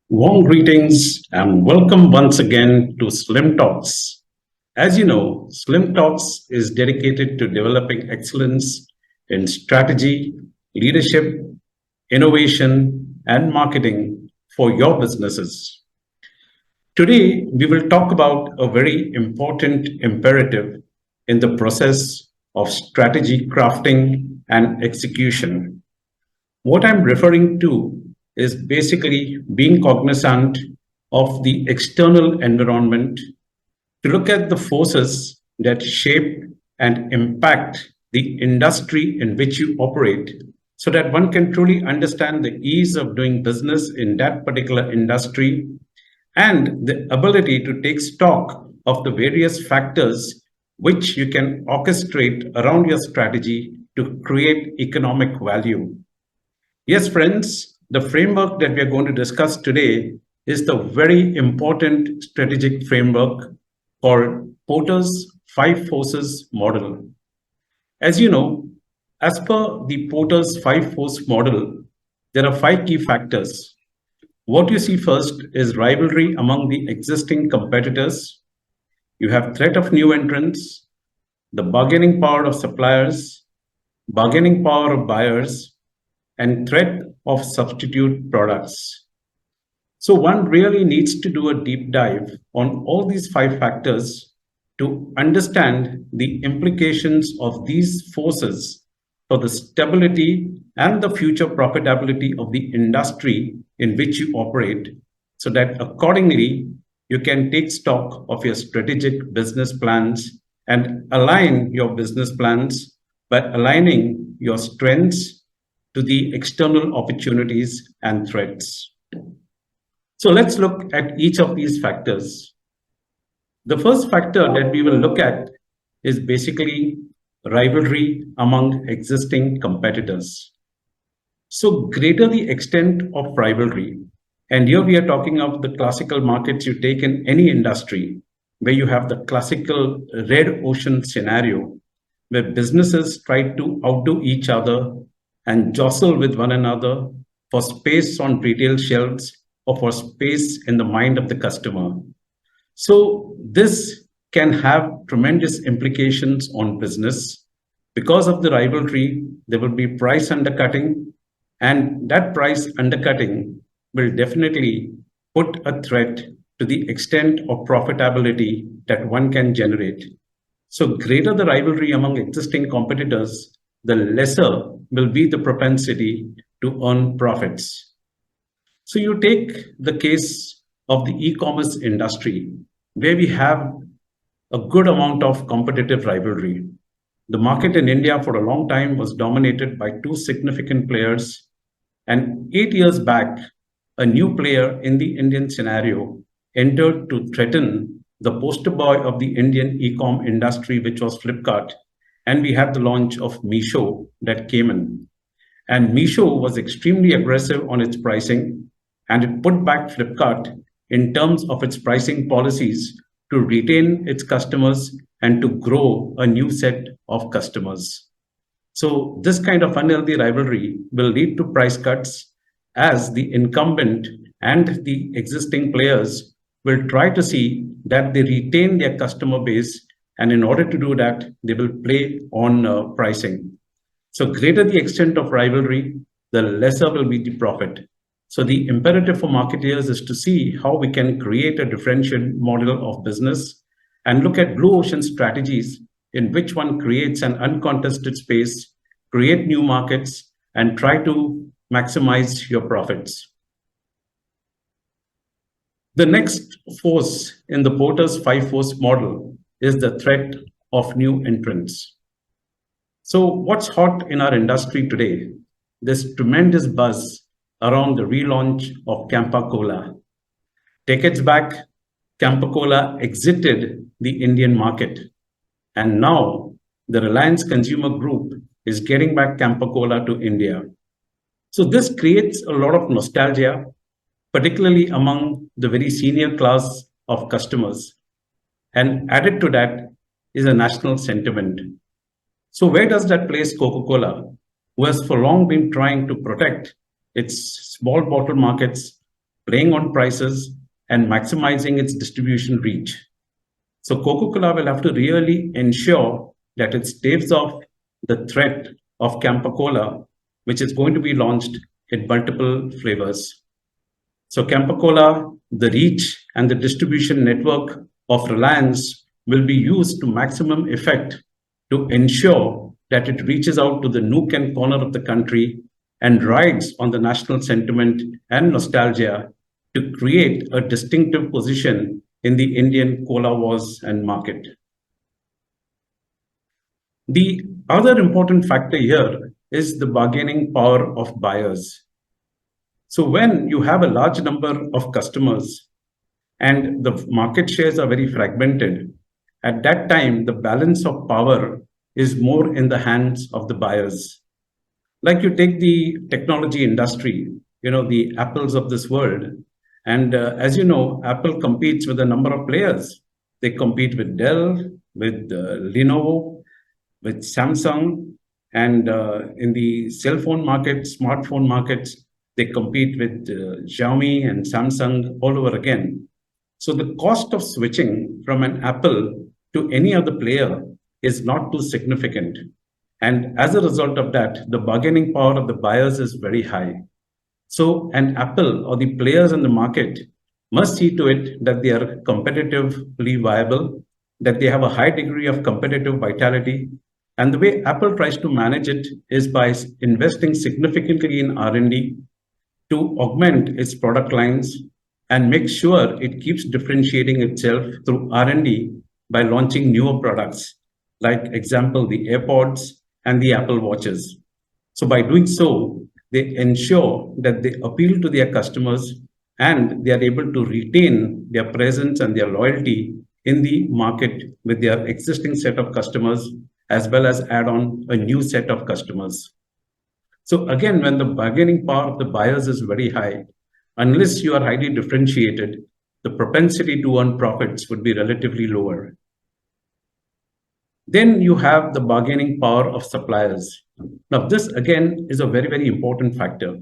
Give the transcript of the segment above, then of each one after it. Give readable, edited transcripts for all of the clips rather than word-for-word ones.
Warm greetings and welcome once again to Slim Talks. As you know, Slim Talks is dedicated to developing excellence in strategy, leadership, innovation, and marketing for your businesses. Today, we will talk about a very important imperative in the process of strategy crafting and execution. What I'm referring to is basically being cognizant of the external environment to look at the forces that shape and impact the industry in which you operate so that one can truly understand the ease of doing business in that particular industry and the ability to take stock of the various factors which you can orchestrate around your strategy to create economic value. Yes, friends, the framework that we are going to discuss today is the very important strategic framework called Porter's Five Forces model. As you know, as per the Porter's Five Force model, there are five key factors. What you see first is rivalry among the existing competitors. You have threat of new entrants, the bargaining power of suppliers, bargaining power of buyers, and threat of substitute products. So one really needs to do a deep dive on all these five factors to understand the implications of these forces for the stability and the future profitability of the industry in which you operate, so that accordingly you can take stock of your strategic business plans and align your business plans by aligning your strengths to the external opportunities and threats. So let's look at each of these factors. The first factor that we will look at is basically rivalry among existing competitors. So greater the extent of rivalry, and here we are talking of the classical markets you take in any industry, where you have the classical red ocean scenario, where businesses try to outdo each other and jostle with one another for space on retail shelves or for space in the mind of the customer. So this can have tremendous implications on business. Because of the rivalry, there will be price undercutting, and that price undercutting will definitely put a threat to the extent of profitability that one can generate. So greater the rivalry among existing competitors, the lesser will be the propensity to earn profits. So you take the case of the e-commerce industry, where we have a good amount of competitive rivalry. The market in India for a long time was dominated by two significant players. And 8 years back, a new player in the Indian scenario entered to threaten the poster boy of the Indian e-com industry, which was Flipkart. And we had the launch of Meesho that came in. And Meesho was extremely aggressive on its pricing, and it put back Flipkart in terms of its pricing policies to retain its customers and to grow a new set of customers. So this kind of unhealthy rivalry will lead to price cuts, as the incumbent and the existing players will try to see that they retain their customer base, and in order to do that, they will play on pricing. So greater the extent of rivalry, the lesser will be the profit. So the imperative for marketeers is to see how we can create a differentiated model of business and look at blue ocean strategies in which one creates an uncontested space, create new markets, and try to maximize your profits. The next force in the Porter's five force model is the threat of new entrants. So what's hot in our industry today? This tremendous buzz around the relaunch of Campa Cola. Decades back, Campa Cola exited the Indian market, and now the Reliance Consumer Group is getting back Campa Cola to India. So this creates a lot of nostalgia, particularly among the very senior class of customers. And added to that is a national sentiment. So where does that place Coca-Cola, who has for long been trying to protect its small bottle markets playing on prices, and maximizing its distribution reach. So Coca-Cola will have to really ensure that it staves off the threat of Campa Cola, which is going to be launched in multiple flavors. So Campa Cola, the reach and the distribution network of Reliance will be used to maximum effect to ensure that it reaches out to the nook and corner of the country and rides on the national sentiment and nostalgia to create a distinctive position in the Indian cola wars and market. The other important factor here is the bargaining power of buyers. So when you have a large number of customers and the market shares are very fragmented, at that time, the balance of power is more in the hands of the buyers. Like you take the technology industry, the Apples of this world. And as you know, Apple competes with a number of players. They compete with Dell, with Lenovo, with Samsung, and in the cell phone market, smartphone markets, they compete with Xiaomi and Samsung all over again. So the cost of switching from an Apple to any other player is not too significant. And as a result of that, the bargaining power of the buyers is very high. So an Apple or the players in the market must see to it that they are competitively viable, that they have a high degree of competitive vitality. And the way Apple tries to manage it is by investing significantly in R&D to augment its product lines and make sure it keeps differentiating itself through R&D by launching newer products, like example, the AirPods and the Apple Watches. So by doing so, they ensure that they appeal to their customers and they are able to retain their presence and their loyalty in the market with their existing set of customers, as well as add on a new set of customers. So again, when the bargaining power of the buyers is very high, unless you are highly differentiated, the propensity to earn profits would be relatively lower. Then you have the bargaining power of suppliers. Now, this again is a very, very important factor.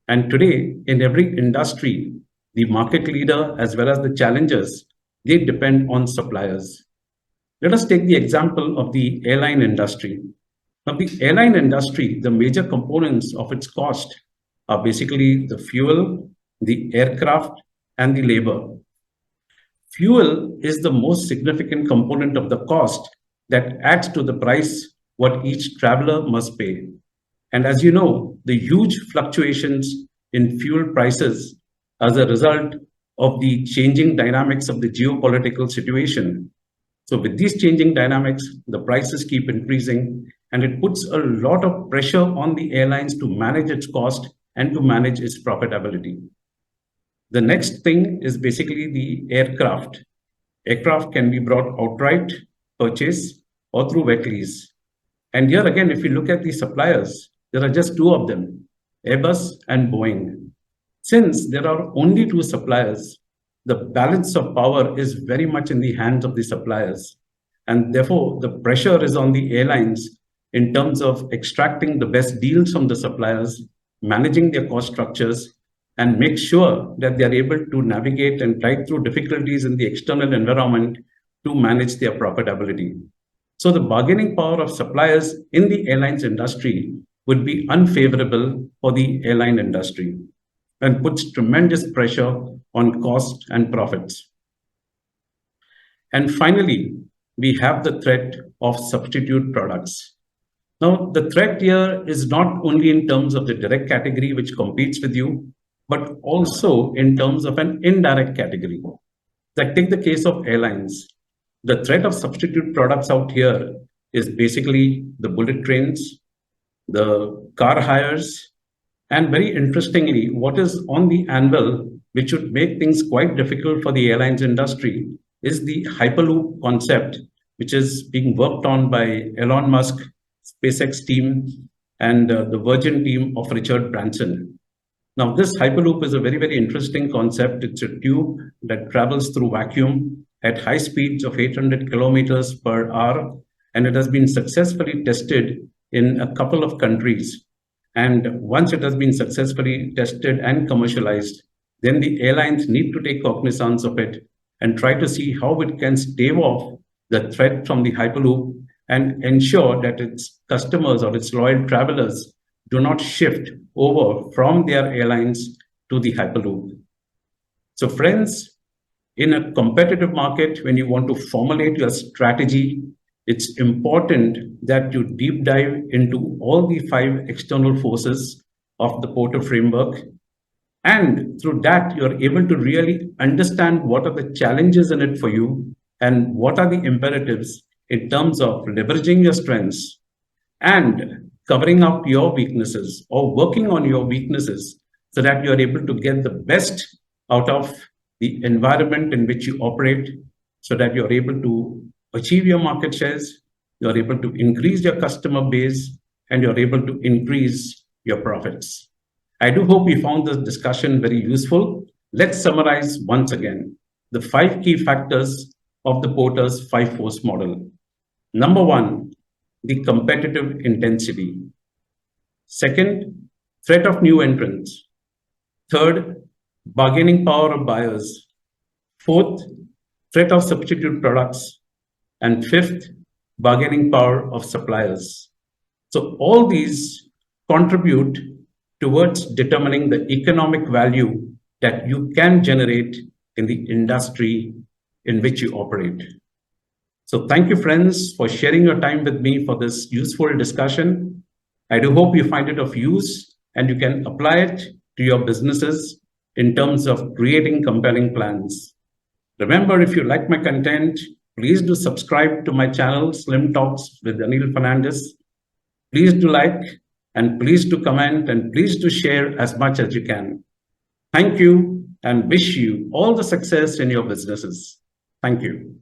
And today, in every industry, the market leader as well as the challengers, they depend on suppliers. Let us take the example of the airline industry. Now, the airline industry, the major components of its cost are basically the fuel, the aircraft, and the labor. Fuel is the most significant component of the cost that adds to the price what each traveler must pay. And as you know, the huge fluctuations in fuel prices as a result of the changing dynamics of the geopolitical situation. So with these changing dynamics, the prices keep increasing, and it puts a lot of pressure on the airlines to manage its cost and to manage its profitability. The next thing is basically the aircraft. Aircraft can be brought outright, purchase, or through wet lease. And here again, if you look at the suppliers, there are just two of them, Airbus and Boeing. Since there are only two suppliers, the balance of power is very much in the hands of the suppliers. And therefore, the pressure is on the airlines in terms of extracting the best deals from the suppliers, managing their cost structures, and make sure that they are able to navigate and ride through difficulties in the external environment to manage their profitability. So the bargaining power of suppliers in the airlines industry would be unfavorable for the airline industry and puts tremendous pressure on cost and profits. And finally, we have the threat of substitute products. Now, the threat here is not only in terms of the direct category which competes with you, but also in terms of an indirect category. Like take the case of airlines. The threat of substitute products out here is basically the bullet trains, the car hires, and very interestingly, what is on the anvil, which would make things quite difficult for the airlines industry, is the Hyperloop concept, which is being worked on by Elon Musk, SpaceX team, and the Virgin team of Richard Branson. Now, this Hyperloop is a very, very interesting concept. It's a tube that travels through vacuum at high speeds of 800 kilometers per hour, and it has been successfully tested in a couple of countries. And once it has been successfully tested and commercialized, then the airlines need to take cognizance of it and try to see how it can stave off the threat from the Hyperloop and ensure that its customers or its loyal travelers do not shift over from their airlines to the Hyperloop. So friends, in a competitive market, when you want to formulate your strategy, it's important that you deep dive into all the 5 external forces of the Porter framework. And through that, you're able to really understand what are the challenges in it for you and what are the imperatives in terms of leveraging your strengths and covering up your weaknesses or working on your weaknesses so that you're able to get the best out of the environment in which you operate, so that you're able to achieve your market shares, you're able to increase your customer base, and you're able to increase your profits. I do hope you found this discussion very useful. Let's summarize once again the 5 key factors of the Porter's 5-force model. Number 1, the competitive intensity. Second, threat of new entrants. Third, bargaining power of buyers. Fourth, threat of substitute products. And fifth, bargaining power of suppliers. So all these contribute towards determining the economic value that you can generate in the industry in which you operate. So thank you, friends, for sharing your time with me for this useful discussion. I do hope you find it of use and you can apply it to your businesses in terms of creating compelling plans. Remember, if you like my content, please do subscribe to my channel, Slim Talks with Anil Fernandes. Please do like and please do comment and please do share as much as you can. Thank you and wish you all the success in your businesses. Thank you.